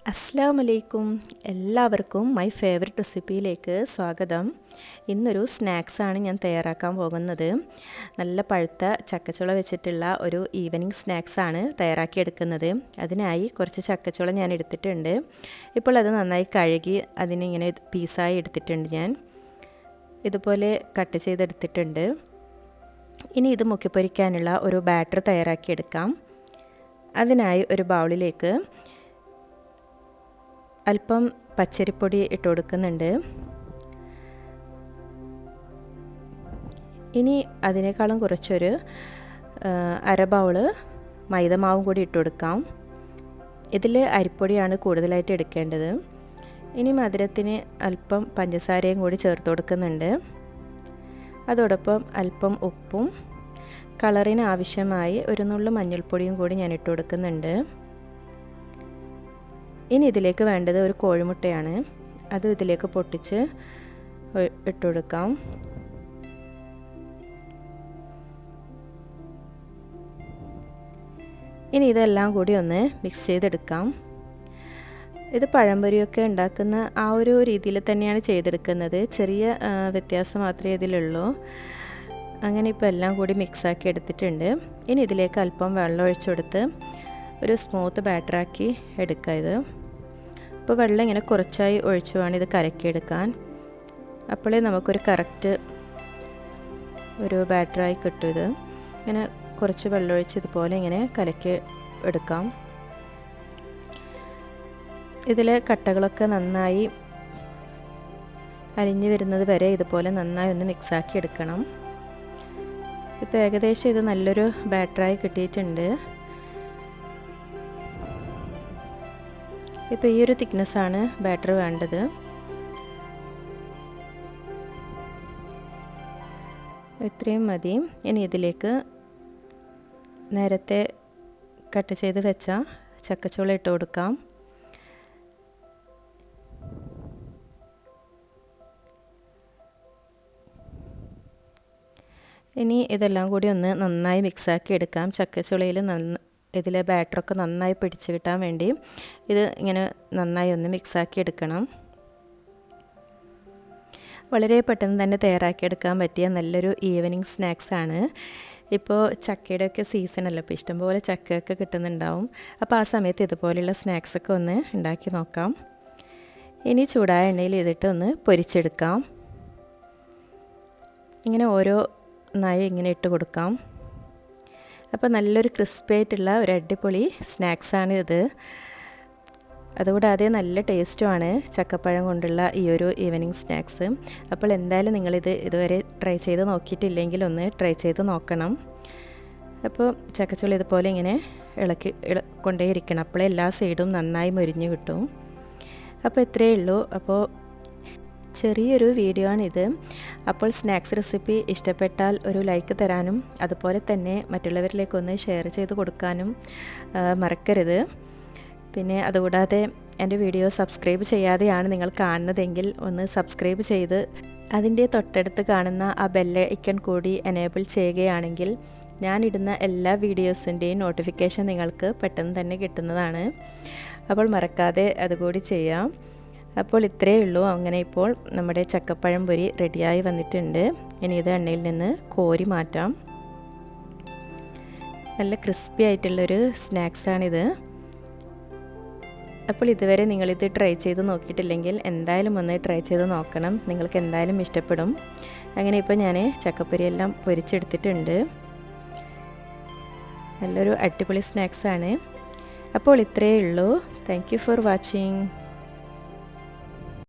അസ്സലാമലൈക്കും എല്ലാവർക്കും my favourite റെസിപ്പിയിലേക്ക് സ്വാഗതം. ഇന്നൊരു സ്നാക്സാണ് ഞാൻ തയ്യാറാക്കാൻ പോകുന്നത്. നല്ല പഴുത്ത ചക്കച്ചുള വെച്ചിട്ടുള്ള ഒരു ഈവനിങ് സ്നാക്സാണ് തയ്യാറാക്കിയെടുക്കുന്നത്. അതിനായി കുറച്ച് ചക്കച്ചുള ഞാൻ എടുത്തിട്ടുണ്ട്. ഇപ്പോൾ അത് നന്നായി കഴുകി അതിനിങ്ങനെ പീസായി എടുത്തിട്ടുണ്ട്. ഞാൻ ഇതുപോലെ കട്ട് ചെയ്തെടുത്തിട്ടുണ്ട്. ഇനി ഇത് മുക്കിപ്പൊരിക്കാനുള്ള ഒരു ബാറ്റർ തയ്യാറാക്കിയെടുക്കാം. അതിനായി ഒരു ബൗളിലേക്ക് അല്പം പച്ചരിപ്പൊടി ഇട്ട് കൊടുക്കുന്നുണ്ട്. ഇനി അതിനേക്കാളും കുറച്ചൊരു അര ബൗള് മൈദമാവും കൂടി ഇട്ട് കൊടുക്കാം. ഇതിൽ അരിപ്പൊടിയാണ് കൂടുതലായിട്ട് എടുക്കേണ്ടത്. ഇനി മധുരത്തിന് അല്പം പഞ്ചസാരയും കൂടി ചേർത്ത് കൊടുക്കുന്നുണ്ട്. അതോടൊപ്പം അല്പം ഉപ്പും കളറിന് ആവശ്യമായി ഒരു നുള്ളു മഞ്ഞൾപ്പൊടിയും കൂടി ഞാൻ ഇട്ട് കൊടുക്കുന്നുണ്ട്. ഇനി ഇതിലേക്ക് വേണ്ടത് ഒരു കോഴിമുട്ടയാണ്. അത് ഇതിലേക്ക് പൊട്ടിച്ച് ഇട്ട് കൊടുക്കാം. ഇനി ഇതെല്ലാം കൂടി ഒന്ന് മിക്സ് ചെയ്തെടുക്കാം. ഇത് പഴംപൊരിയൊക്കെ ഉണ്ടാക്കുന്ന ആ ഒരു രീതിയിൽ തന്നെയാണ് ചെയ്തെടുക്കുന്നത്. ചെറിയ വ്യത്യാസം മാത്രമേ ഇതിലുള്ളൂ. അങ്ങനെ ഇപ്പോൾ എല്ലാം കൂടി മിക്സാക്കി എടുത്തിട്ടുണ്ട്. ഇനി ഇതിലേക്ക് അല്പം വെള്ളം ഒഴിച്ചു കൊടുത്ത് ഒരു സ്മൂത്ത് ബാറ്ററാക്കി എടുക്കുക. ഇത് അപ്പോൾ വെള്ളം ഇങ്ങനെ കുറച്ചായി ഒഴിച്ചു വേണം ഇത് കലക്കിയെടുക്കാൻ. അപ്പോഴേ നമുക്കൊരു കറക്റ്റ് ഒരു ബാറ്ററായി കിട്ടും. ഇത് ഇങ്ങനെ കുറച്ച് വെള്ളം ഒഴിച്ച് ഇതുപോലെ ഇങ്ങനെ കലക്കി എടുക്കാം. ഇതിലെ കട്ടകളൊക്കെ നന്നായി അലിഞ്ഞു വരുന്നത് വരെ ഇതുപോലെ നന്നായി ഒന്ന് മിക്സാക്കി എടുക്കണം. ഇപ്പോൾ ഏകദേശം ഇത് നല്ലൊരു ബാറ്ററായി കിട്ടിയിട്ടുണ്ട്. ഇപ്പോൾ ഈ ഒരു തിക്നെസ്സാണ് ബാറ്റർ വേണ്ടത്. ഇത്രയും മതി. ഇനി ഇതിലേക്ക് നേരത്തെ കട്ട് ചെയ്ത് വെച്ച ചക്കച്ചുള ഇട്ട് കൊടുക്കാം. ഇനി ഇതെല്ലാം കൂടി ഒന്ന് നന്നായി മിക്സാക്കി എടുക്കാം. ചക്കച്ചുളയിൽ ഇതിലെ ബാറ്ററൊക്കെ നന്നായി പിടിച്ച് കിട്ടാൻ വേണ്ടി ഇത് ഇങ്ങനെ നന്നായി ഒന്ന് മിക്സാക്കി എടുക്കണം. വളരെ പെട്ടെന്ന് തന്നെ തയ്യാറാക്കിയെടുക്കാൻ പറ്റിയ നല്ലൊരു ഈവനിങ് സ്നാക്സാണ്. ഇപ്പോൾ ചക്കയുടെയൊക്കെ സീസണല്ലോ. ഇപ്പോൾ ഇഷ്ടംപോലെ ചക്കയൊക്കെ കിട്ടുന്നുണ്ടാവും. അപ്പോൾ ആ സമയത്ത് ഇതുപോലെയുള്ള സ്നാക്സൊക്കെ ഒന്ന് ഉണ്ടാക്കി നോക്കാം. ഇനി ചൂടായ എണ്ണയിൽ ഇതിട്ട് ഒന്ന് പൊരിച്ചെടുക്കാം. ഇങ്ങനെ ഓരോ നായി ഇങ്ങനെ ഇട്ട് കൊടുക്കാം. അപ്പോൾ നല്ലൊരു ക്രിസ്പി ആയിട്ടുള്ള ഒരു അടിപൊളി സ്നാക്സാണ് ഇത്. അതുകൂടാതെ നല്ല ടേസ്റ്റുമാണ് ചക്കപ്പഴം കൊണ്ടുള്ള ഈ ഒരു ഈവനിങ് സ്നാക്സ്. അപ്പോൾ എന്തായാലും നിങ്ങളിത് ഇതുവരെ ട്രൈ ചെയ്ത് നോക്കിയിട്ടില്ലെങ്കിൽ ഒന്ന് ട്രൈ ചെയ്ത് നോക്കണം. അപ്പോൾ ചക്കച്ചുളി ഇതുപോലെ ഇങ്ങനെ ഇളക്കി കൊണ്ടേയിരിക്കണം. അപ്പോൾ എല്ലാ സൈഡും നന്നായി മൊരിഞ്ഞ് കിട്ടും. അപ്പോൾ ഇത്രയേ ഉള്ളൂ. അപ്പോൾ ചെറിയൊരു വീഡിയോ ആണിത്. അപ്പോൾ സ്നാക്സ് റെസിപ്പി ഇഷ്ടപ്പെട്ടാൽ ഒരു ലൈക്ക് തരാനും അതുപോലെ തന്നെ മറ്റുള്ളവരിലേക്കൊന്ന് ഷെയർ ചെയ്ത് കൊടുക്കാനും മറക്കരുത്. പിന്നെ അതുകൂടാതെ എൻ്റെ വീഡിയോ സബ്സ്ക്രൈബ് ചെയ്യാതെയാണ് നിങ്ങൾ കാണുന്നതെങ്കിൽ ഒന്ന് സബ്സ്ക്രൈബ് ചെയ്ത് അതിൻ്റെ തൊട്ടടുത്ത് കാണുന്ന ആ ബെൽ ഐക്കൺ കൂടി എനേബിൾ ചെയ്യുകയാണെങ്കിൽ ഞാനിടുന്ന എല്ലാ വീഡിയോസിൻ്റെയും നോട്ടിഫിക്കേഷൻ നിങ്ങൾക്ക് പെട്ടെന്ന് തന്നെ കിട്ടുന്നതാണ്. അപ്പോൾ മറക്കാതെ അതുകൂടി ചെയ്യാം. അപ്പോൾ ഇത്രയേ ഉള്ളൂ. അങ്ങനെ ഇപ്പോൾ നമ്മുടെ ചക്കപ്പഴം പൊരി റെഡിയായി വന്നിട്ടുണ്ട്. ഇനി ഇത് എണ്ണയിൽ നിന്ന് കോരി മാറ്റാം. നല്ല ക്രിസ്പി ആയിട്ടുള്ളൊരു സ്നാക്സാണിത്. അപ്പോൾ ഇതുവരെ നിങ്ങളിത് ട്രൈ ചെയ്ത് നോക്കിയിട്ടില്ലെങ്കിൽ എന്തായാലും ഒന്ന് ട്രൈ ചെയ്ത് നോക്കണം. നിങ്ങൾക്ക് എന്തായാലും ഇഷ്ടപ്പെടും. അങ്ങനെ ഇപ്പോൾ ഞാൻ ചക്കപ്പൊരിയെല്ലാം പൊരിച്ചെടുത്തിട്ടുണ്ട്. നല്ലൊരു അടിപൊളി സ്നാക്സാണ്. അപ്പോൾ ഇത്രയേ ഉള്ളൂ. Thank you for watching.